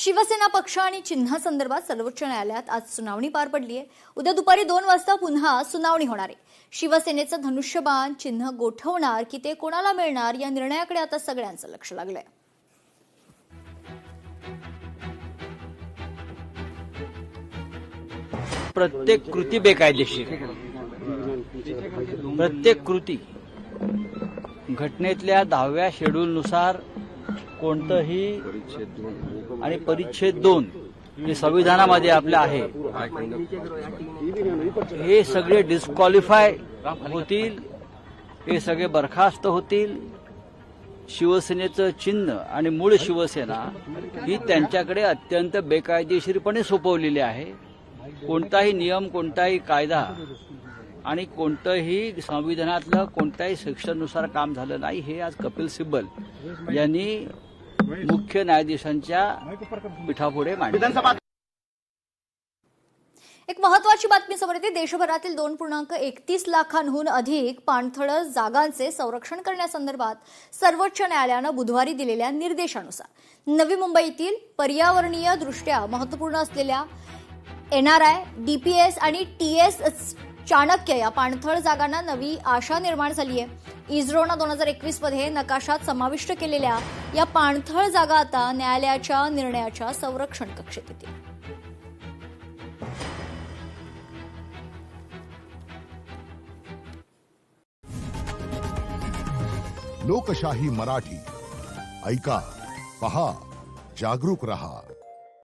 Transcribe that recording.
शिवसेना पक्ष आणि चिन्हासंदर्भात सर्वोच्च न्यायालयात आज सुनावणी पार पडली आहे। उद्या दुपारी 2 वाजता पुन्हा सुनावणी होणार आहे। शिवसेनेचं धनुष्यबाण चिन्ह गोठवणार की ते कोणाला मिळणार या निर्णयाकडे आता सगळ्यांचं लक्ष लागलंय। प्रत्येक कृती बेकायदेशीर, प्रत्येक कृती घटनेतल्या 10व्या शेड्यूलनुसार कोणतंही आणि परिच्छेद 2 जे संविधानामध्ये आपलं आहे हे सगळे डिस्क्वालिफाय होतील, हे सगळे बरखास्त होतील। शिवसेनेचं चिन्ह आणि मूळ शिवसेना ही त्यांच्याकडे अत्यंत बेकायदेशीरपणे सोपवलेली आहे। कोणताही नियम, कोणताही कायदा आणि कोणतंही संविधानातलं कोणत्याही सेक्शननुसार काम झालं नाही, हे आज कपिल सिब्बल यांनी मुख्य न्यायाधीशांच्या पीठापुढे मांडले। एक महत्त्वाची बातमी समोर येते। देशभरातील 2.31 लाखांहून अधिक पाणथळ जागांचे संरक्षण करण्यासंदर्भात सर्वोच्च न्यायालयानं बुधवारी दिलेल्या निर्देशानुसार नवी मुंबईतील पर्यावरणीय दृष्ट्या महत्त्वपूर्ण असलेल्या एनआरआय, डीपीएस आणि टीएस चाणक्य या पाणथळ जागांना नवी आशा निर्माण झाली आहे। इस्रोनं 2021 मध्ये नकाशात समाविष्ट केलेल्या या पाणथळ जागा आता न्यायालयाच्या निर्णयाच्या संरक्षण कक्षेत येतील। लोकशाही मराठी ऐका, पहा, जागरूक रहा।